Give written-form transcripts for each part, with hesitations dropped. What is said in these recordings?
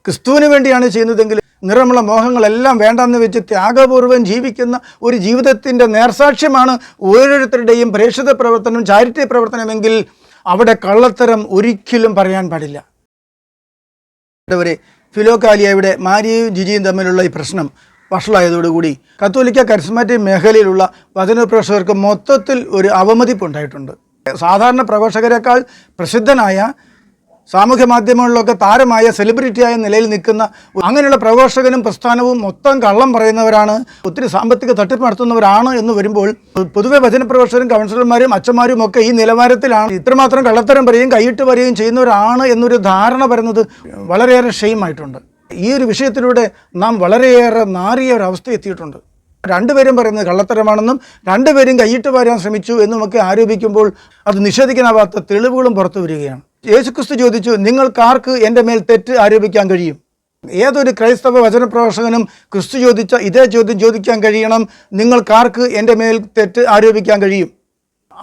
ക്രിസ്തുവിന് വേണ്ടിയാണ് ചെയ്യുന്നതെങ്കിൽ നിറമുള്ള മോഹങ്ങളെല്ലാം വേണ്ടെന്ന് വെച്ച് ത്യാഗപൂർവ്വം ജീവിക്കുന്ന ഒരു ജീവിതത്തിൻ്റെ നേർസാക്ഷ്യമാണ് ഓരോരുത്തരുടെയും പ്രേക്ഷിത പ്രവർത്തനം, ചാരിറ്റി പ്രവർത്തനമെങ്കിൽ അവിടെ കള്ളത്തരം ഒരിക്കലും പറയാൻ പാടില്ല. ഫിലോകാലിയയുടെ മാരിയയും ജിജിയും തമ്മിലുള്ള ഈ പ്രശ്നം വഷളായതോടുകൂടി കത്തോലിക്ക കരിസ്മാറ്റിക് മേഖലയിലുള്ള വചനപ്രേക്ഷകർക്ക് മൊത്തത്തിൽ ഒരു അവമതിപ്പുണ്ടായിട്ടുണ്ട്. സാധാരണ പ്രഘോഷകരെക്കാൾ പ്രസിദ്ധനായ സാമൂഹ്യ മാധ്യമങ്ങളിലൊക്കെ താരമായ സെലിബ്രിറ്റിയായ നിലയിൽ നിൽക്കുന്ന അങ്ങനെയുള്ള പ്രഘോഷകനും പ്രസ്ഥാനവും മൊത്തം കള്ളം പറയുന്നവരാണ്, ഒത്തിരി സാമ്പത്തിക തട്ടിപ്പ് നടത്തുന്നവരാണ് എന്ന് വരുമ്പോൾ പൊതുവെ വചനപ്രഘോഷകരും കൗൺസിലർമാരും അച്ഛന്മാരും ഒക്കെ ഈ നിലവാരത്തിലാണ്, ഇത്രമാത്രം കള്ളത്തരം പറയുകയും കൈയിട്ട് പറയുകയും ചെയ്യുന്നവരാണ് എന്നൊരു ധാരണ വരുന്നത് വളരെയേറെ ഷെയിമായിട്ടുണ്ട്. ഈ ഒരു വിഷയത്തിലൂടെ നാം വളരെയേറെ നാറിയ ഒരവസ്ഥ എത്തിയിട്ടുണ്ട്. രണ്ടുപേരും പറയുന്നത് കള്ളത്തരമാണെന്നും രണ്ടുപേരും കൈയിട്ട് വരാൻ ശ്രമിച്ചു എന്നുമൊക്കെ ആരോപിക്കുമ്പോൾ അത് നിഷേധിക്കാനാവാത്ത തെളിവുകളും പുറത്തു വരികയാണ്. യേശുക്രിസ്തു ചോദിച്ചു, നിങ്ങൾക്കാർക്ക് എൻ്റെ മേൽ തെറ്റ് ആരോപിക്കാൻ കഴിയും? ഏതൊരു ക്രൈസ്തവ വചനപ്രഭാഷകനും ക്രിസ്തു ചോദിച്ച ഇതേ ചോദ്യം ചോദിക്കാൻ കഴിയണം, നിങ്ങൾക്കാർക്ക് എൻ്റെ മേൽ തെറ്റ് ആരോപിക്കാൻ കഴിയും?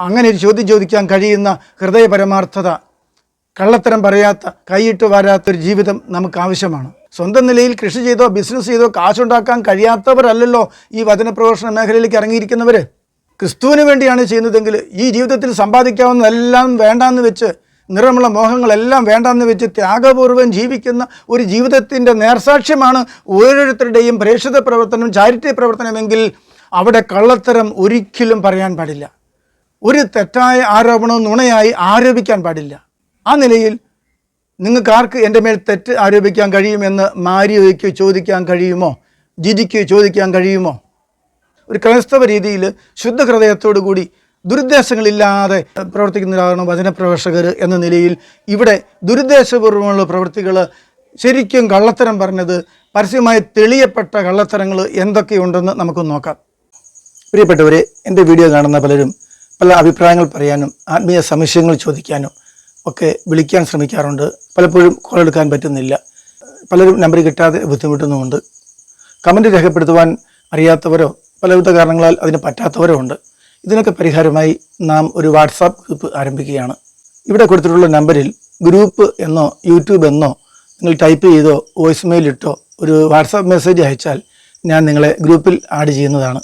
അങ്ങനെ ഒരു ചോദ്യം ചോദിക്കാൻ കഴിയുന്ന ഹൃദയപരമാർത്ഥത, കള്ളത്തരം പറയാത്ത കൈയിട്ട് വരാത്തൊരു ജീവിതം നമുക്ക് ആവശ്യമാണ്. സ്വന്തം നിലയിൽ കൃഷി ചെയ്തോ ബിസിനസ് ചെയ്തോ കാശുണ്ടാക്കാൻ കഴിയാത്തവരല്ലല്ലോ ഈ വചനപ്രഘോഷണ മേഖലയിലേക്ക് ഇറങ്ങിയിരിക്കുന്നവർ. ക്രിസ്തുവിന് വേണ്ടിയാണ് ചെയ്യുന്നതെങ്കിൽ ഈ ജീവിതത്തിൽ സമ്പാദിക്കാവുന്നതെല്ലാം വേണ്ടാന്ന് വെച്ച്, നിറമുള്ള മോഹങ്ങളെല്ലാം വേണ്ടാന്ന് വെച്ച് ത്യാഗപൂർവ്വം ജീവിക്കുന്ന ഒരു ജീവിതത്തിൻ്റെ നേർസാക്ഷ്യമാണ് ഓരോരുത്തരുടെയും പ്രേക്ഷിത പ്രവർത്തനം, ചാരിറ്റി പ്രവർത്തനമെങ്കിൽ അവിടെ കള്ളത്തരം ഒരിക്കലും പറയാൻ പാടില്ല. ഒരു തെറ്റായ ആരോപണവും നുണയായി ആരോപിക്കാൻ പാടില്ല. ആ നിലയിൽ നിങ്ങൾക്കാർക്ക് എൻ്റെ മേൽ തെറ്റ് ആരോപിക്കാൻ കഴിയുമെന്ന് മാരിയോയ്ക്ക് ചോദിക്കാൻ കഴിയുമോ? ജിജിക്ക് ചോദിക്കാൻ കഴിയുമോ? ഒരു ക്രൈസ്തവ രീതിയിൽ ശുദ്ധ ഹൃദയത്തോടു കൂടി ദുരുദ്ദേശങ്ങളില്ലാതെ പ്രവർത്തിക്കുന്നവരാണ് വചനപ്രഭാഷകർ എന്ന നിലയിൽ ഇവിടെ ദുരുദ്ദേശപൂർവ്വമുള്ള പ്രവൃത്തികൾ, ശരിക്കും കള്ളത്തരം പറഞ്ഞത്, പരസ്യമായി തെളിയപ്പെട്ട കള്ളത്തരങ്ങൾ എന്തൊക്കെയുണ്ടെന്ന് നമുക്കൊന്ന് നോക്കാം. പ്രിയപ്പെട്ടവരെ, എൻ്റെ വീഡിയോ കാണുന്ന പലരും പല അഭിപ്രായങ്ങൾ പറയാനും ആത്മീയ സംശയങ്ങൾ ചോദിക്കാനും ഒക്കെ വിളിക്കാൻ ശ്രമിക്കാറുണ്ട്. പലപ്പോഴും കോൾ എടുക്കാൻ പറ്റുന്നില്ല. പലരും നമ്പർ കിട്ടാതെ ബുദ്ധിമുട്ടുന്നുമുണ്ട്. കമൻറ്റ് രേഖപ്പെടുത്തുവാൻ അറിയാത്തവരോ പലവിധ കാരണങ്ങളാൽ അതിന് പറ്റാത്തവരോ ഉണ്ട്. ഇതിനൊക്കെ പരിഹാരമായി നാം ഒരു വാട്സാപ്പ് ഗ്രൂപ്പ് ആരംഭിക്കുകയാണ്. ഇവിടെ കൊടുത്തിട്ടുള്ള നമ്പറിൽ ഗ്രൂപ്പ് എന്നോ യൂട്യൂബ് എന്നോ നിങ്ങൾ ടൈപ്പ് ചെയ്തോ വോയിസ് മെയിൽ ഇട്ടോ ഒരു വാട്സാപ്പ് മെസ്സേജ് അയച്ചാൽ ഞാൻ നിങ്ങളെ ഗ്രൂപ്പിൽ ആഡ് ചെയ്യുന്നതാണ്.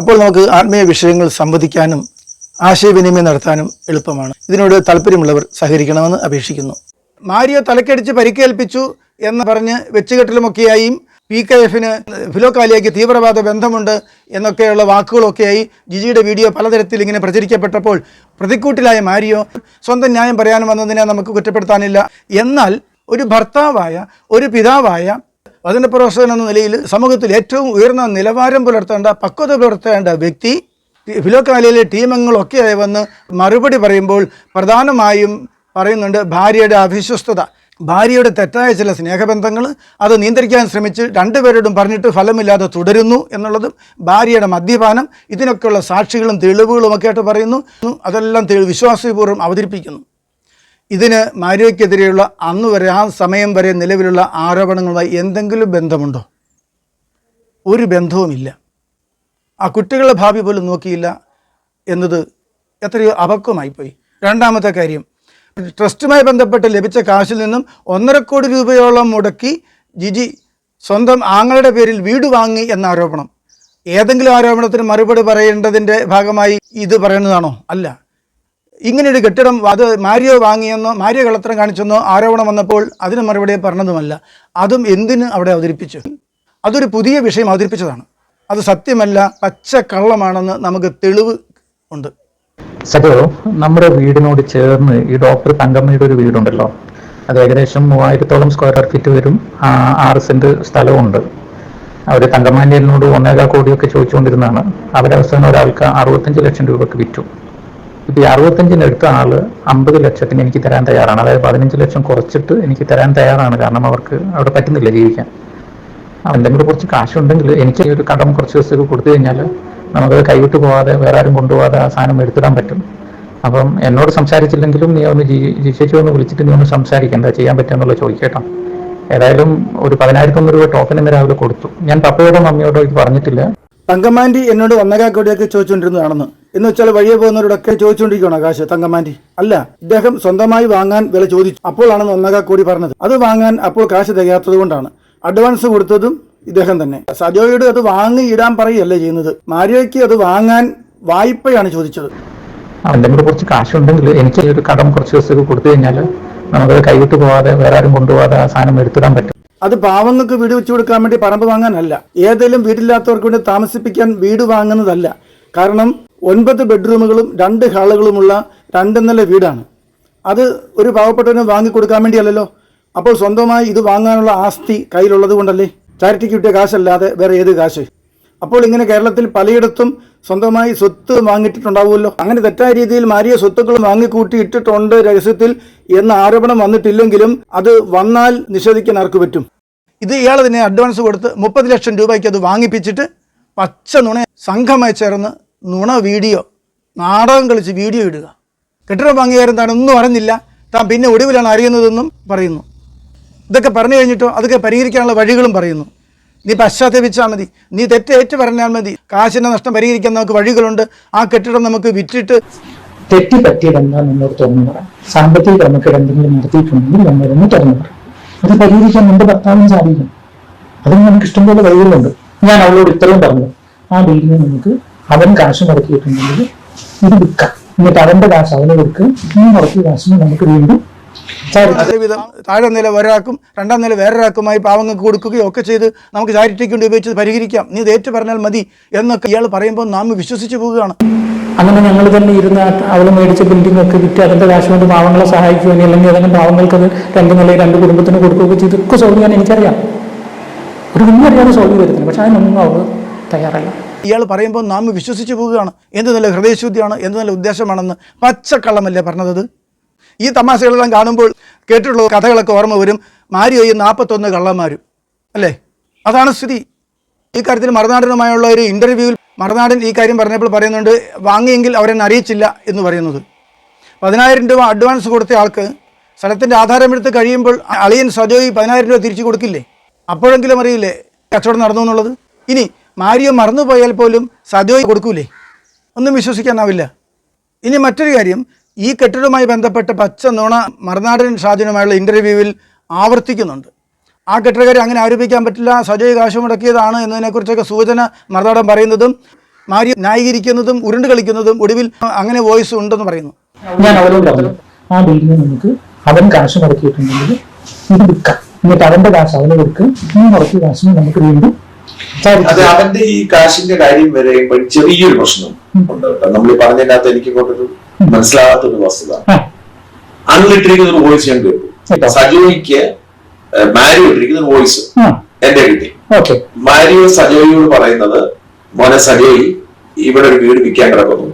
അപ്പോൾ നമുക്ക് ആത്മീയ വിഷയങ്ങൾ സംവദിക്കാനും ആശയവിനിമയം നടത്താനും എളുപ്പമാണ്. ഇതിനോട് താല്പര്യമുള്ളവർ സഹകരിക്കണമെന്ന് അപേക്ഷിക്കുന്നു. മാരിയോ തലക്കടിച്ച് പരിക്കേൽപ്പിച്ചു എന്ന് പറഞ്ഞ് വെച്ചുകെട്ടലുമൊക്കെയായും PKF-ന് ഫിലോകാലിയയ്ക്ക് തീവ്രവാദ ബന്ധമുണ്ട് എന്നൊക്കെയുള്ള വാക്കുകളൊക്കെയായി ജിജിയുടെ വീഡിയോ പലതരത്തിൽ ഇങ്ങനെ പ്രചരിക്കപ്പെട്ടപ്പോൾ പ്രതിക്കൂട്ടിലായ മാരിയോ സ്വന്തം ന്യായം പറയാനും വന്നതിനെ നമുക്ക് കുറ്റപ്പെടുത്താനില്ല. എന്നാൽ ഒരു ഭർത്താവായ, ഒരു പിതാവായ, വചനപ്രഘോഷകൻ എന്ന നിലയിൽ സമൂഹത്തിൽ ഏറ്റവും ഉയർന്ന നിലവാരം പുലർത്തേണ്ട, പക്വത പുലർത്തേണ്ട വ്യക്തി ഫിലോകാലിയയിലെ ടീമംഗങ്ങളൊക്കെ വന്ന് മറുപടി പറയുമ്പോൾ പ്രധാനമായും പറയുന്നുണ്ട് ഭാര്യയുടെ അവിശ്വസ്തത, ഭാര്യയുടെ തെറ്റായ ചില സ്നേഹബന്ധങ്ങൾ, അത് നിയന്ത്രിക്കാൻ ശ്രമിച്ച് രണ്ടുപേരോടും പറഞ്ഞിട്ട് ഫലമില്ലാതെ തുടരുന്നു എന്നുള്ളതും, ഭാര്യയുടെ മദ്യപാനം, ഇതിനൊക്കെയുള്ള സാക്ഷികളും തെളിവുകളും ഒക്കെ ആയിട്ട് പറയുന്നു. അതെല്ലാം വിശ്വാസപൂർവ്വം അവതരിപ്പിക്കുന്നു. ഇതിന് മാരിയോയ്ക്കെതിരെയുള്ള അന്ന് വരെ, ആ സമയം വരെ നിലവിലുള്ള ആരോപണങ്ങളുമായി എന്തെങ്കിലും ബന്ധമുണ്ടോ? ഒരു ബന്ധവുമില്ല. ആ കുട്ടികളുടെ ഭാവി പോലും നോക്കിയില്ല എന്നത് എത്രയോ അപക്വമായിപ്പോയി. രണ്ടാമത്തെ കാര്യം, ട്രസ്റ്റുമായി ബന്ധപ്പെട്ട് ലഭിച്ച കാശിൽ നിന്നും 1.5 കോടി രൂപയോളം മുടക്കി ജിജി സ്വന്തം ആങ്ങളുടെ പേരിൽ വീട് വാങ്ങി എന്ന ആരോപണം. ഏതെങ്കിലും ആരോപണത്തിന് മറുപടി പറയേണ്ടതിൻ്റെ ഭാഗമായി ഇത് പറയുന്നതാണോ? അല്ല. ഇങ്ങനെയൊരു കെട്ടിടം അത് മാരിയോ വാങ്ങിയെന്നോ മാരിയോ കള്ളത്തരം കാണിച്ചെന്നോ ആരോപണം വന്നപ്പോൾ അതിന് മറുപടി പറഞ്ഞതുമല്ല. അതും എന്തിന് അവിടെ അവതരിപ്പിച്ചു? അതൊരു പുതിയ വിഷയം അവതരിപ്പിച്ചതാണ്. അത് സത്യമല്ല, പച്ച കള്ളമാണെന്ന് നമുക്ക് തെളിവ് ഉണ്ട്. സജോ, നമ്മുടെ വീടിനോട് ചേർന്ന് ഈ ഡോക്ടർ തങ്കമ്മയുടെ ഒരു വീടുണ്ടല്ലോ, അത് ഏകദേശം 3000-ഓളം സ്ക്വയർ ഫീറ്റ് വരും. 6 സെന്റ് സ്ഥലമുണ്ട്. അവർ തങ്കമ്മാൻ്റെ എന്നോട് 1.25 കോടിയൊക്കെ ചോദിച്ചുകൊണ്ടിരുന്നതാണ്. അവരുടെ അവസാനം ഒരാൾക്ക് 65 ലക്ഷം രൂപക്ക് വിറ്റു. ഇപ്പം ഈ 65 എടുത്ത ആള് 50 ലക്ഷത്തിന് എനിക്ക് തരാൻ തയ്യാറാണ്. അതായത് 15 ലക്ഷം കുറച്ചിട്ട് എനിക്ക് തരാൻ തയ്യാറാണ്. കാരണം അവർക്ക് അവിടെ പറ്റുന്നില്ല ജീവിക്കാൻ. അവൻ്റെ കൂടെ കുറച്ച് കാശുണ്ടെങ്കിൽ എനിക്ക് ഒരു കടം കുറച്ച് ദിവസത്തേക്ക് കൊടുത്തു കഴിഞ്ഞാൽ നമുക്കത് കൈവിട്ട് പോകാതെ വേറെ ആരും കൊണ്ടുപോകാതെ ആ സാധനം എടുത്തിടാൻ പറ്റും. അപ്പം എന്നോട് സംസാരിച്ചില്ലെങ്കിലും നീ ഒന്ന് ജിച്ചേച്ചി ഒന്ന് വിളിച്ചിട്ട് നീ ഒന്ന് സംസാരിക്കുക, എന്താ ചെയ്യാൻ പറ്റുമെന്നുള്ള ചോദിക്കേട്ടോ. ഏതായാലും ഒരു 10,000 രൂപ ടോക്കൺ ഇന്ന് രാവിലെ കൊടുത്തു. ഞാൻ പപ്പയോടോ മമ്മിയോടോ ഇത് പറഞ്ഞിട്ടില്ല. തങ്കമ്മാൻറ്റി എന്നോട് 1.25 കോടിയൊക്കെ ചോദിച്ചുകൊണ്ടിരുന്നതാണെന്ന്. എന്ന് വെച്ചാൽ വഴിയെ പോകുന്നവരോടൊക്കെ ചോദിച്ചുകൊണ്ടിരിക്കുകയാണോ കാശ് തങ്കമാൻറ്റി? അല്ല, ഇദ്ദേഹം സ്വന്തമായി വാങ്ങാൻ വില ചോദിച്ചു. അപ്പോഴാണ് 1.25 കോടി പറഞ്ഞത്. അത് വാങ്ങാൻ അപ്പോൾ കാശ് തികയാത്തത് കൊണ്ടാണ്. അഡ്വാൻസ് കൊടുത്തതും ഇദ്ദേഹം തന്നെ. സജോയോട് അത് വാങ്ങി ഇടാൻ പറയുകയല്ലേ ചെയ്യുന്നത്. മാരിയോയ്ക്ക് അത് വാങ്ങാൻ വായ്പയാണ് ചോദിച്ചത്. അവൻ്റെ കൂടെ കുറച്ച് കാശുണ്ടെങ്കിൽ എനിക്ക് ഒരു കടം കുറച്ച് ദിവസത്തേക്ക് കൊടുത്തു കഴിഞ്ഞാൽ നമുക്ക് കൈവിട്ട് പോകാതെ വേറെ ആരും കൊണ്ടുപോകാതെ ആ സാധനം എടുത്തിടാൻ പറ്റും. അത് പാവങ്ങൾക്ക് വീട് വെച്ചു കൊടുക്കാൻ വേണ്ടി പറമ്പ് വാങ്ങാനല്ല, ഏതെങ്കിലും വീടില്ലാത്തവർക്ക് വേണ്ടി താമസിപ്പിക്കാൻ വീട് വാങ്ങുന്നതല്ല. കാരണം 9 ബെഡ്റൂമുകളും 2 ഹാളുകളുമുള്ള 2 നില വീടാണ്. അത് ഒരു പാവപ്പെട്ടവന് വാങ്ങിക്കൊടുക്കാൻ വേണ്ടിയല്ലല്ലോ. അപ്പോൾ സ്വന്തമായി ഇത് വാങ്ങാനുള്ള ആസ്തി കയ്യിലുള്ളത് കൊണ്ടല്ലേ. ചാരിറ്റിക്ക് കിട്ടിയ കാശല്ലാതെ വേറെ ഏത് കാശ്? അപ്പോൾ ഇങ്ങനെ കേരളത്തിൽ പലയിടത്തും സ്വന്തമായി സ്വത്ത് വാങ്ങിയിട്ടുണ്ടാവുമല്ലോ. അങ്ങനെ തെറ്റായ രീതിയിൽ മാരിയ സ്വത്തുക്കൾ വാങ്ങിക്കൂട്ടി ഇട്ടിട്ടുണ്ട് രഹസ്യത്തിൽ എന്ന ആരോപണം വന്നിട്ടില്ലെങ്കിലും അത് വന്നാൽ നിഷേധിക്കാൻ ആർക്ക് പറ്റും? ഇത് ഇയാൾ തന്നെ അഡ്വാൻസ് കൊടുത്ത് 30 ലക്ഷം രൂപയ്ക്ക് അത് വാങ്ങിപ്പിച്ചിട്ട് പച്ച നുണ സംഘമായി ചേർന്ന് നുണ വീഡിയോ, നാടകം കളിച്ച് വീഡിയോ ഇടുക. കെട്ടിടം വാങ്ങിയാലും താൻ ഒന്നും അറിഞ്ഞില്ല, താൻ പിന്നെ ഒടുവിലാണ് അറിയുന്നതെന്നും പറയുന്നു. ഇതൊക്കെ പറഞ്ഞു കഴിഞ്ഞിട്ടോ അതൊക്കെ പരിഹരിക്കാനുള്ള വഴികളും പറയുന്നു. നീ പശ്ചാത്തപിച്ചാൽ മതി, നീ തെറ്റേറ്റ് പറഞ്ഞാൽ മതി, കാശിൻ്റെ നഷ്ടം പരിഹരിക്കാൻ നമുക്ക് വഴികളുണ്ട്, ആ കെട്ടിടം നമുക്ക് വിറ്റിട്ട്. തെറ്റി പറ്റിയതെന്താ എന്നോട് തുറന്നു പറയാം. സാമ്പത്തിക ക്രമക്കേട് എന്തെങ്കിലും നടത്തിയിട്ടുണ്ടെങ്കിൽ നമ്മളൊന്ന് തുറന്നു പറയാം. അത് പരിഹരിക്കാൻ എൻ്റെ ഭർത്താവിന് സാധിക്കും. അതിന് നമുക്ക് ഇഷ്ടംപോലെ വഴികളുണ്ട്. ഞാൻ അവളോട് ഇത്രയും പറഞ്ഞു, ആ ഡീലിന് നമുക്ക് അവൻ കാശ് മുടക്കിയിട്ടുണ്ടെങ്കിൽ ഇത് വിൽക്കാം, എന്നിട്ട് അവൻ്റെ കാശ് അവന് കൊടുക്കുക, ഈ മുടക്കിയ കാശിന് നമുക്ക് വീണ്ടും അതേവിധം താഴെ നില ഒരാൾക്കും 2ാം നില വേറൊരാൾക്കുമായി പാവങ്ങൾക്ക് കൊടുക്കുകയോ ഒക്കെ ചെയ്ത് നമുക്ക് ചാരിറ്റിക്ക് വേണ്ടി ഉപയോഗിച്ച് പരിഹരിക്കാം, നീ ഇത് ഏറ്റു പറഞ്ഞാൽ മതി എന്നൊക്കെ ഇയാൾ പറയുമ്പോൾ നാം വിശ്വസിച്ച് പോവുകയാണ്. അങ്ങനെ ഞങ്ങൾ തന്നെ ഇരുന്ന അവൾ മേടിച്ച ബിൽഡിംഗ് ഒക്കെ വിറ്റ് അതിൻ്റെ കാശ് കൊണ്ട് പാവങ്ങളെ സഹായിക്കുകയോ അല്ലെങ്കിൽ ഏതെങ്കിലും പാവങ്ങൾക്ക് അത് 2 നില 2 കുടുംബത്തിന് കൊടുക്കുകയൊക്കെ ചെയ്ത് ഇതൊക്കെ സോൾവ് ചെയ്യാൻ എനിക്കറിയാം. ഒരു വലിയ അറിയാതെ സോൾവ് ചെയ്തിരുന്നത്. പക്ഷെ അതിനൊന്നും അവൾ തയ്യാറല്ല. ഇയാൾ പറയുമ്പോൾ നാം വിശ്വസിച്ച് പോവുകയാണ്. എന്ത് നല്ല ഹൃദയശുദ്ധിയാണ്, എന്ത് നല്ല ഉദ്ദേശമാണെന്ന്. പച്ചക്കള്ളമല്ലേ പറഞ്ഞത്? ഈ തമാശകളെല്ലാം കാണുമ്പോൾ കേട്ടിട്ടുള്ള കഥകളൊക്കെ ഓർമ്മ വരും. മാരിയോയും 41 കള്ളന്മാരും അല്ലേ? അതാണ് സ്ഥിതി. ഈ കാര്യത്തിൽ മറുനാടനുമായുള്ള ഒരു ഇൻ്റർവ്യൂവിൽ മറുനാടൻ ഈ കാര്യം പറഞ്ഞപ്പോൾ പറയുന്നുണ്ട്, വാങ്ങിയെങ്കിൽ അവരെന്നെ അറിയിച്ചില്ല എന്ന് പറയുന്നത്. 10,000 രൂപ അഡ്വാൻസ് കൊടുത്ത ആൾക്ക് സ്ഥലത്തിൻ്റെ ആധാരമെടുത്ത് കഴിയുമ്പോൾ അളിയൻ സജോയി 10,000 രൂപ തിരിച്ചു കൊടുക്കില്ലേ? അപ്പോഴെങ്കിലും അറിയില്ലേ കച്ചവടം നടന്നു എന്നുള്ളത്? ഇനി മാരിയോ മറന്നുപോയാൽ പോലും സജോയി കൊടുക്കൂലേ? ഒന്നും വിശ്വസിക്കാനാവില്ല. ഇനി മറ്റൊരു കാര്യം, ഈ കെട്ടിടവുമായി ബന്ധപ്പെട്ട പച്ച നുണ മറുനാടൻ ഷാജനുമായുള്ള ഇൻ്റർവ്യൂവിൽ ആവർത്തിക്കുന്നുണ്ട്. ആ കെട്ടിടക്കാരെ അങ്ങനെ ആരോപിക്കാൻ പറ്റില്ല, സജോയ് കാശ് മുടക്കിയതാണ് എന്നതിനെക്കുറിച്ചൊക്കെ സൂചന മറുനാടൻ പറയുന്നതും മാരിയോ ന്യായീകരിക്കുന്നതും ഉരുണ്ട് കളിക്കുന്നതും ഒടുവിൽ അങ്ങനെ വോയിസ് ഉണ്ടെന്ന് പറയുന്നു. ഞാൻ അവരോട് പറഞ്ഞു, ആ ഡീലിന് നമുക്ക് അവൻ കാശ് മുടക്കിയിട്ടുണ്ടെങ്കിൽ ഇത് വിൽക്കാം, എന്നിട്ട് അവന്റെ കാശ് അവന് കൊടുക്കുക, ഈ മുടക്കിയ കാശിന് നമുക്ക് വീണ്ടും. അത് അവന്റെ ഈ കാശിന്റെ കാര്യം വരെയുമ്പോൾ ചെറിയൊരു പ്രശ്നം ഉണ്ട് കേട്ടോ. നമ്മൾ പറഞ്ഞതിനകത്ത് എനിക്ക് കൊണ്ടൊരു മനസ്സിലാകാത്തൊരു വസ്തുത, അൺലിട്ടിരിക്കുന്ന ഒരു വോയിസ് ഞാൻ കേട്ടു. സജോയ്ക്ക് മാരിയോ ഇട്ടിരിക്കുന്ന വോയിസ് എന്റെ കിട്ടി. മാരിയോ സജോയോട് പറയുന്നത്, മോനെ സജോയി, ഇവിടെ ഒരു വീട് വിൽക്കാൻ കിടക്കുന്നു,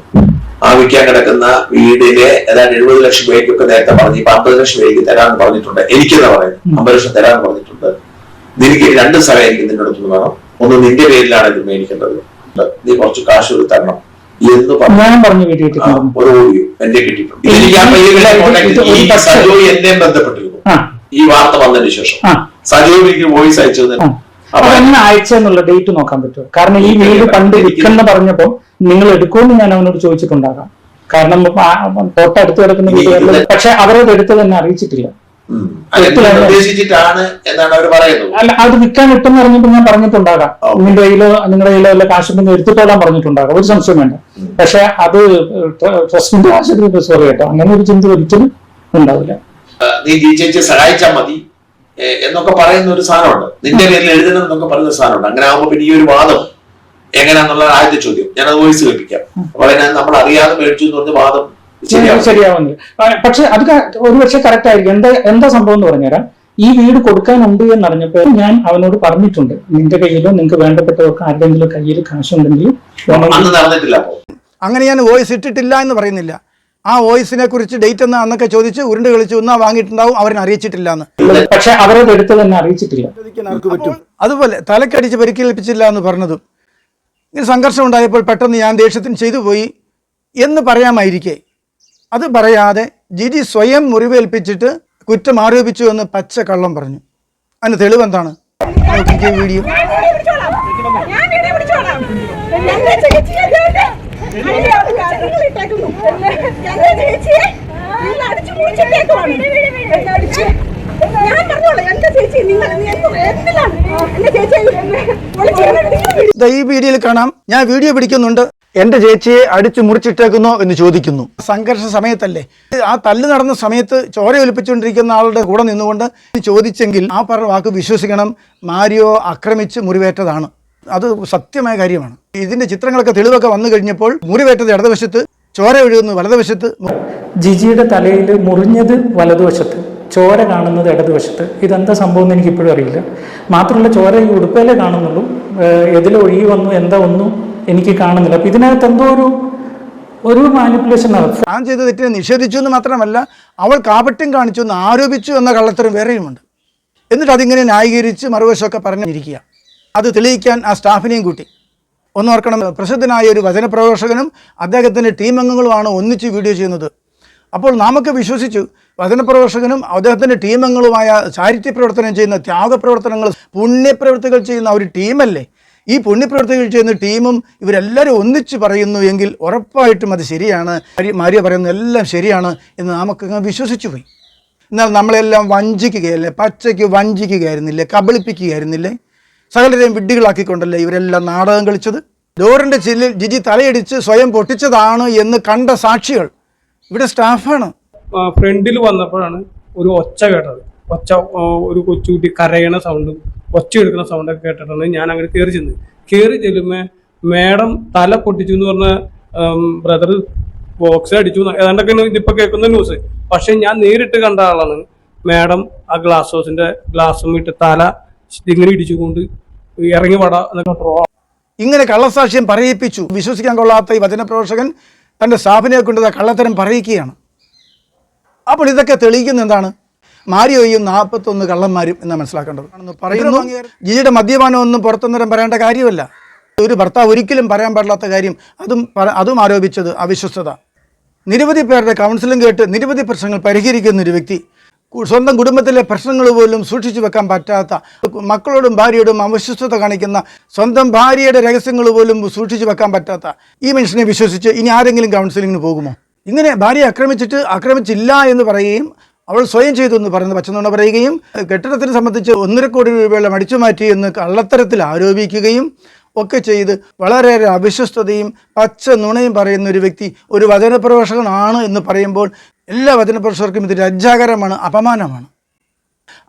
ആ വിൽക്കാൻ കിടക്കുന്ന വീടിനെ ഏതാണ്ട് 70 ലക്ഷം രൂപയ്ക്കൊക്കെ നേരത്തെ പറഞ്ഞു, ഇപ്പൊ 50 ലക്ഷം രൂപയ്ക്ക് തരാമെന്ന് പറഞ്ഞിട്ടുണ്ട്. എനിക്കെന്നാ പറയുന്നത് 50 ലക്ഷം തരാമെന്ന് പറഞ്ഞിട്ടുണ്ട്. നിനക്ക് 2 സ്ഥലം എനിക്ക് നിന്റെ അടുത്തുനിന്ന് വേണം, ഒന്ന് നിന്റെ പേരിലാണ് ഇത് മേടിക്കേണ്ടത്, നീ കുറച്ച് കാശ് കൊടുത്ത് തരണം എന്ന് പറഞ്ഞു ഒരു ഓഡിയോ എന്റെ കിട്ടിയിട്ടുണ്ട്. എനിക്ക് സജോയി എന്നെ ബന്ധപ്പെട്ടിരുന്നു ഈ വാർത്ത വന്നതിന് ശേഷം. സജോയി എനിക്ക് വോയിസ് അയച്ചത് അയച്ചെന്നുള്ള ഡേറ്റ് നോക്കാൻ പറ്റുമോ? കാരണം ഈ വീട് പണ്ട് വിൽക്കുന്ന പറഞ്ഞപ്പോ നിങ്ങൾ എടുക്കുമെന്ന് ഞാൻ അവനോട് ചോദിച്ചിട്ടുണ്ടാകാം. കാരണം തൊട്ടടുത്ത് കിടക്കുന്ന വീടുകളിൽ, പക്ഷെ അവരത് എടുത്തത് എന്നെ അറിയിച്ചിട്ടില്ല. ഉദ്ദേശിച്ചിട്ടാണ് എന്നാണ് അവർ പറയുന്നത്. അല്ല, അത് വിൽക്കാൻ കിട്ടുമെന്ന് പറഞ്ഞപ്പോൾ ഞാൻ പറഞ്ഞിട്ടുണ്ടാകാം, നിങ്ങളുടെ കയ്യിലോ വല്ല കാശുണ്ടെങ്കിൽ എടുത്തിട്ടോളാൻ പറഞ്ഞിട്ടുണ്ടാകാം, ഒരു സംശയം വേണ്ട. പക്ഷെ അത് ട്രസ്റ്റിന്റെ ആശയത്തിൽ സോറി കേട്ടോ, അങ്ങനെ ഒരു ചിന്ത ഒരിക്കലും ഉണ്ടാവില്ല. നീ ചേച്ചിയെ സഹായിച്ചാൽ മതി എന്നൊക്കെ പറയുന്ന ഒരു സാധനമുണ്ട്, നിന്റെ പേരിൽ എഴുതണം എന്നൊക്കെ പറയുന്ന സാധനമുണ്ട്. അങ്ങനെ ആകുമ്പോ പിന്നെ ഈ ഒരു വാദം എങ്ങനെയാന്നുള്ള ആദ്യത്തെ ചോദ്യം ഞാനത് വോയിസ് കേൾപ്പിക്കാം. അപ്പോൾ നമ്മൾ അറിയാതെ മേടിച്ചു എന്ന് പറഞ്ഞ വാദം ശരിയാവുന്നില്ല. പക്ഷെ അത് ഒരുപക്ഷെ കറക്റ്റ് ആയിരിക്കും. എന്താ സംഭവം എന്ന് പറഞ്ഞുതരാം. ഈ വീട് കൊടുക്കാനുണ്ട് എന്നറിഞ്ഞപ്പോൾ ഞാൻ അവനോട് പറഞ്ഞിട്ടുണ്ട്, നിന്റെ കയ്യിലോ നിങ്ങൾക്ക് വേണ്ടപ്പെട്ടവർക്ക് ആരുടെങ്കിലും കയ്യിൽ കാശുണ്ടെങ്കിൽ. അങ്ങനെ ഞാൻ വോയിസ് ഇട്ടിട്ടില്ല എന്ന് പറയുന്നില്ല. ആ വോയിസിനെ കുറിച്ച് ഡേറ്റ് എന്നാ അന്നൊക്കെ ചോദിച്ച് ഉരുണ്ട് കളിച്ച് ഒന്നാ വാങ്ങിയിട്ടുണ്ടാവും, അവരെ അറിയിച്ചിട്ടില്ല എന്ന്. പക്ഷെ അവരത് എടുത്തത് തന്നെ അറിയിച്ചിട്ടില്ല. അതുപോലെ തലക്കടിച്ച് പരിക്കേൽപ്പിച്ചില്ല എന്ന് പറഞ്ഞതും ഇങ്ങനെ സംഘർഷം ഉണ്ടായപ്പോൾ പെട്ടെന്ന് ഞാൻ ദേഷ്യത്തിന് ചെയ്തു പോയി എന്ന് പറയാമായിരിക്കെ, അത് പറയാതെ ജിജി സ്വയം മുറിവേൽപ്പിച്ചിട്ട് കുറ്റം ആരോപിച്ചു എന്ന് പച്ച കള്ളം പറഞ്ഞു. അതിന് തെളിവെന്താണ്? വീഡിയോ ഞാൻ നിങ്ങൾ ഇട്ടേക്കുന്നു. എന്റെ ചേച്ചിയെ നിങ്ങൾ അടിച്ചു മുറിച്ചിട്ടേക്കുവാണ്. എന്നെ അടിച്ച് ഞാൻ പറഞ്ഞോളാം. എന്റെ ചേച്ചി നിങ്ങൾ എന്തിനാണ് എന്റെ ചേച്ചിയെ ഈ വീഡിയോയിൽ കാണാം, ഞാൻ വീഡിയോ പിടിക്കുന്നുണ്ട്, എന്റെ ചേച്ചിയെ അടിച്ചു മുറിച്ചിട്ടേക്കുന്നോ എന്ന് ചോദിക്കുന്നു. സംഘർഷ സമയത്തല്ലേ, ആ തല്ല് നടന്ന സമയത്ത് ചോര ഒലിപ്പിച്ചുകൊണ്ടിരിക്കുന്ന ആളുടെ കൂടെ നിന്നുകൊണ്ട് ചോദിച്ചെങ്കിൽ ആ പറഞ്ഞ വാക്ക് വിശ്വസിക്കണം. മാരിയോ ആക്രമിച്ച് മുറിവേറ്റതാണ്. അത് സത്യമായ കാര്യമാണ്. ഇതിന്റെ ചിത്രങ്ങളൊക്കെ തെളിവൊക്കെ വന്നു കഴിഞ്ഞപ്പോൾ മുറിവേറ്റത് ഇടതുവശത്ത്, ചോര ഒഴുകുന്നത് വലതുവശത്ത്. ജിജിയുടെ തലയിൽ മുറിഞ്ഞത് വലതുവശത്ത്, ചോര കാണുന്നത് ഇടതുവശത്ത്. ഇതെന്താ സംഭവം എന്ന് എനിക്കിപ്പോഴും അറിയില്ല. മാത്രമല്ല ചോര ഈ ഉടുപ്പയിലേ കാണുന്നുള്ളൂ, എതിലൊഴുകി വന്നു എന്താ ഒന്നും എനിക്ക് കാണുന്നില്ല. അപ്പം ഇതിനകത്ത് എന്തോ ഒരു മാനിപ്പുലേഷൻ ആണ്. താൻ ചെയ്ത തെറ്റിനെ നിഷേധിച്ചു എന്ന് മാത്രമല്ല, അവൾ കാപട്യം കാണിച്ചു എന്ന് ആരോപിച്ചു എന്ന കള്ളത്തരം വേറെയുമുണ്ട്. എന്നിട്ട് അതിങ്ങനെ ന്യായീകരിച്ച് മറുവശമൊക്കെ പറഞ്ഞിരിക്കുക. അത് തെളിയിക്കാൻ ആ സ്റ്റാഫിനെയും കൂട്ടി. ഒന്നോർക്കണം, പ്രസിദ്ധനായ ഒരു വചനപ്രഘോഷകനും അദ്ദേഹത്തിൻ്റെ ടീം അംഗങ്ങളുമാണ് ഒന്നിച്ച് വീഡിയോ ചെയ്യുന്നത്. അപ്പോൾ നാമൊക്കെ വിശ്വസിച്ചു വചനപ്രഘോഷകനും അദ്ദേഹത്തിൻ്റെ ടീം അംഗങ്ങളുമായ ചാരിറ്റി പ്രവർത്തനം ചെയ്യുന്ന, ത്യാഗപ്രവർത്തനങ്ങൾ, പുണ്യപ്രവൃത്തികൾ ചെയ്യുന്ന ഒരു ടീമല്ലേ. ഈ പുണ്യപ്രവൃത്തികൾ ചെയ്യുന്ന ടീമും ഇവരെല്ലാവരും ഒന്നിച്ച് പറയുന്നു എങ്കിൽ ഉറപ്പായിട്ടും അത് ശരിയാണ്, മാരിയ പറയുന്നത് എല്ലാം ശരിയാണ് എന്ന് നാമൊക്കെ വിശ്വസിച്ചു പോയി. എന്നാൽ നമ്മളെല്ലാം വഞ്ചിക്കുകയല്ലേ, പച്ചയ്ക്ക് വഞ്ചിക്കുകയായിരുന്നില്ലേ, കബളിപ്പിക്കുകയായിരുന്നില്ലേ, സകലരെയും വിഡ്ഢികളാക്കിക്കൊണ്ടല്ലേ ഇവരെല്ലാം നാടകം കളിച്ചത്. ഡോറിൻ്റെ ചില്ലിൽ ജിജി തലയടിച്ച് സ്വയം പൊട്ടിച്ചതാണ് എന്ന് കണ്ട സാക്ഷികൾ ഇവിടെ സ്റ്റാഫാണ്. ഫ്രണ്ടിൽ വന്നപ്പോഴാണ് ഒരു ഒച്ച കേട്ടത്. ഒരു കൊച്ചുകുട്ടി കരയണ സൗണ്ടും ഒച്ച എടുക്കുന്ന സൗണ്ടൊക്കെ കേട്ടിട്ടാണ് ഞാൻ അങ്ങനെ കയറി ചെല്ലുമ്പോൾ മാഡം തല പൊട്ടിച്ചു എന്ന് പറഞ്ഞ ബ്രദർ ബോക്സ് അടിച്ചു ഏതാണ്ടൊക്കെ ഇതിപ്പോ കേൾക്കുന്ന ന്യൂസ്. പക്ഷെ ഞാൻ നേരിട്ട് കണ്ട ആളാണ്. മാഡം ആ ഗ്ലാസ് ഹൗസിന്റെ ഗ്ലാസും ഇട്ട് തല ഇങ്ങനെ ഇടിച്ചുകൊണ്ട് ഇറങ്ങി വട എന്നൊക്കെ ഇങ്ങനെ കള്ളസാക്ഷ്യം പറയിപ്പിച്ചു. വിശ്വസിക്കാൻ കൊള്ളാത്ത ഈ വചനപ്രഘോഷകൻ തൻ്റെ സ്റ്റാഫിനെ കൊണ്ട് കള്ളത്തരം പറയിക്കുകയാണ്. അപ്പോൾ ഇതൊക്കെ തെളിയിക്കുന്ന എന്താണ്? മാരിയോയും 41 കള്ളന്മാരും എന്നാണ് മനസ്സിലാക്കേണ്ടത്. പറയുന്നു ജിജിയുടെ മദ്യപാനമൊന്നും പുറത്തുനിന്നും പറയേണ്ട കാര്യമല്ല. ഒരു ഭർത്താവ് ഒരിക്കലും പറയാൻ പാടില്ലാത്ത കാര്യം അതും ആരോപിച്ചത് അവിശ്വസ്തത. നിരവധി പേരുടെ കൗൺസിലിംഗ് കേട്ട് നിരവധി പ്രശ്നങ്ങൾ പരിഹരിക്കുന്ന ഒരു വ്യക്തി, സ്വന്തം കുടുംബത്തിലെ പ്രശ്നങ്ങൾ പോലും സൂക്ഷിച്ചു വെക്കാൻ പറ്റാത്ത, മക്കളോടും ഭാര്യയോടും അവിശ്വസ്തത കാണിക്കുന്ന, സ്വന്തം ഭാര്യയുടെ രഹസ്യങ്ങൾ പോലും സൂക്ഷിച്ചു വെക്കാൻ പറ്റാത്ത ഈ മനുഷ്യനെ വിശ്വസിച്ച് ഇനി ആരെങ്കിലും കൗൺസിലിങ്ങിന് പോകുമോ? ഇങ്ങനെ ഭാര്യയെ ആക്രമിച്ചില്ല എന്ന് പറയുകയും അവൾ സ്വയം ചെയ്തു എന്ന് പറയുന്നത് പച്ചനുണ പറയുകയും കെട്ടിടത്തിനെ സംബന്ധിച്ച് 1.5 കോടി രൂപയോളം അടിച്ചു മാറ്റി എന്ന് കള്ളത്തരത്തിൽ ആരോപിക്കുകയും ഒക്കെ ചെയ്ത് വളരെയേറെ അവിശ്വസ്തതയും പച്ച നുണയും പറയുന്ന ഒരു വ്യക്തി ഒരു വചനപ്രഘോഷകനാണ് എന്ന് പറയുമ്പോൾ എല്ലാ വചനപ്രഘോഷകർക്കും ഇത് ലജ്ജാകരമാണ്, അപമാനമാണ്.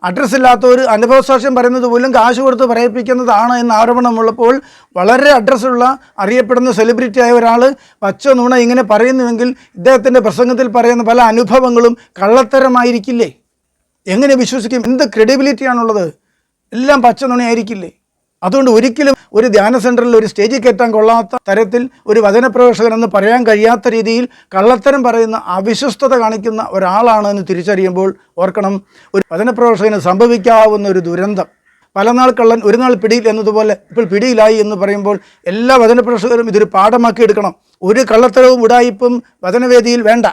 അഡ്രസ്സില്ലാത്തവർ അനുഭവസാക്ഷ്യം പറയുന്നത് പോലും കാശ് കൊടുത്ത് പറയിപ്പിക്കുന്നതാണ് എന്ന ആരോപണമുള്ളപ്പോൾ വളരെ അഡ്രസ്സുള്ള അറിയപ്പെടുന്ന സെലിബ്രിറ്റി ആയ ഒരാൾ പച്ച നുണ ഇങ്ങനെ പറയുന്നുവെങ്കിൽ ഇദ്ദേഹത്തിൻ്റെ പ്രസംഗത്തിൽ പറയുന്ന പല അനുഭവങ്ങളും കള്ളത്തരമായിരിക്കില്ലേ? എങ്ങനെ വിശ്വസിക്കും? എന്ത് ക്രെഡിബിലിറ്റിയാണുള്ളത്? എല്ലാം പച്ച നുണയായിരിക്കില്ലേ? അതുകൊണ്ട് ഒരിക്കലും ഒരു ധ്യാന സെൻറ്ററിൽ ഒരു സ്റ്റേജിൽ കയറ്റാൻ കൊള്ളാത്ത തരത്തിൽ ഒരു വചനപ്രഘോഷകനെന്ന് പറയാൻ കഴിയാത്ത രീതിയിൽ കള്ളത്തരം പറയുന്ന അവിശ്വസ്തത കാണിക്കുന്ന ഒരാളാണ് എന്ന് തിരിച്ചറിയുമ്പോൾ ഓർക്കണം, ഒരു വചനപ്രഘോഷകന് സംഭവിക്കാവുന്ന ഒരു ദുരന്തം. പല നാൾ കള്ളൻ ഒരു നാൾ പിടിയിൽ എന്നതുപോലെ ഇപ്പോൾ പിടിയിലായി എന്ന് പറയുമ്പോൾ എല്ലാ വചനപ്രഘോഷകരും ഇതൊരു പാഠമാക്കി എടുക്കണം. ഒരു കള്ളത്തരവും ഉടായിപ്പും വചനവേദിയിൽ വേണ്ട.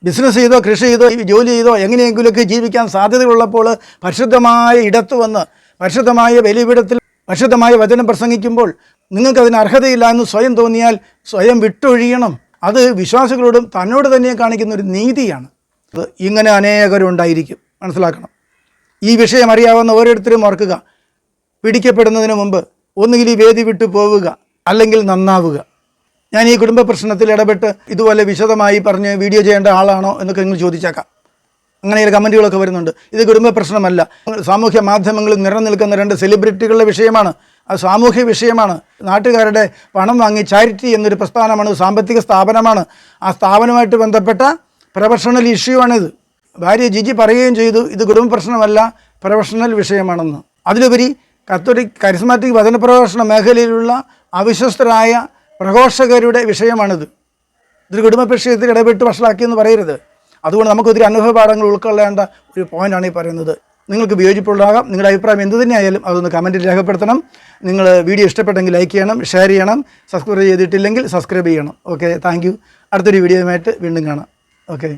ബിസിനസ് ചെയ്തോ കൃഷി ചെയ്തോ ജോലി ചെയ്തോ എങ്ങനെയെങ്കിലുമൊക്കെ ജീവിക്കാൻ സാധ്യതയുള്ളപ്പോൾ പരിശുദ്ധമായ ഇടത്ത് വന്ന് പരിശുദ്ധമായ ബലിപീഠത്തിൽ പരിശുദ്ധമായ വചനം പ്രസംഗിക്കുമ്പോൾ നിങ്ങൾക്കതിന് അർഹതയില്ല എന്ന് സ്വയം തോന്നിയാൽ സ്വയം വിട്ടൊഴിയണം. അത് വിശ്വാസികളോടും തന്നോട് തന്നെ കാണിക്കുന്ന ഒരു നീതിയാണ്. ഇങ്ങനെ അനേകരുണ്ടായിരിക്കും, മനസ്സിലാക്കണം. ഈ വിഷയം അറിയാവുന്ന ഓരോരുത്തരും ഓർക്കുക, പിടിക്കപ്പെടുന്നതിന് മുമ്പ് ഒന്നുകിൽ ഈ വേദി വിട്ടു പോവുക, അല്ലെങ്കിൽ നന്നാവുക. ഞാൻ ഈ കുടുംബ പ്രശ്നത്തിൽ ഇടപെട്ട് ഇതുപോലെ വിശദമായി പറഞ്ഞ് വീഡിയോ ചെയ്യേണ്ട ആളാണോ എന്നൊക്കെ നിങ്ങൾ ചോദിച്ചേക്കാം. അങ്ങനെ കമൻറ്റുകളൊക്കെ വരുന്നുണ്ട്. ഇത് കുടുംബ പ്രശ്നമല്ല, സാമൂഹ്യ മാധ്യമങ്ങളിൽ നിലനിൽക്കുന്ന 2 സെലിബ്രിറ്റികളുടെ വിഷയമാണ്. അത് സാമൂഹ്യ വിഷയമാണ്. നാട്ടുകാരുടെ പണം വാങ്ങി ചാരിറ്റി എന്നൊരു പ്രസ്ഥാനമാണ്, സാമ്പത്തിക സ്ഥാപനമാണ്. ആ സ്ഥാപനവുമായിട്ട് ബന്ധപ്പെട്ട പ്രൊഫഷണൽ ഇഷ്യൂ ആണിത്. ഭാര്യ ജിജി പറയുകയും ചെയ്തു ഇത് കുടുംബ പ്രശ്നമല്ല, പ്രൊഫഷണൽ വിഷയമാണെന്ന്. അതിലുപരി കത്തോലിക് കരിസ്മാറ്റിക് വചനപ്രഘോഷണ മേഖലയിലുള്ള അവിശ്വസ്തരായ പ്രഘോഷകരുടെ വിഷയമാണിത്. ഇതൊരു കുടുംബ വിഷയത്തിൽ ഇടപെട്ട് വഷളാക്കിയെന്ന് പറയരുത്. അതുകൊണ്ട് നമുക്കൊത്തിരി അനുഭവ പാഠങ്ങൾ ഉൾക്കൊള്ളേണ്ട ഒരു പോയിൻ്റാണ് ഈ പറയുന്നത്. നിങ്ങൾക്ക് വിയോജിപ്പുണ്ടാകാം. നിങ്ങളുടെ അഭിപ്രായം എന്ത് തന്നെയായാലും അതൊന്ന് കമൻറ്റിൽ രേഖപ്പെടുത്തണം. നിങ്ങൾ വീഡിയോ ഇഷ്ടപ്പെട്ടെങ്കിൽ ലൈക്ക് ചെയ്യണം, ഷെയർ ചെയ്യണം, സബ്സ്ക്രൈബ് ചെയ്തിട്ടില്ലെങ്കിൽ സബ്സ്ക്രൈബ് ചെയ്യണം. Okay, thank you. അടുത്തൊരു വീഡിയോയുമായിട്ട് വീണ്ടും കാണാം. ഓക്കെ.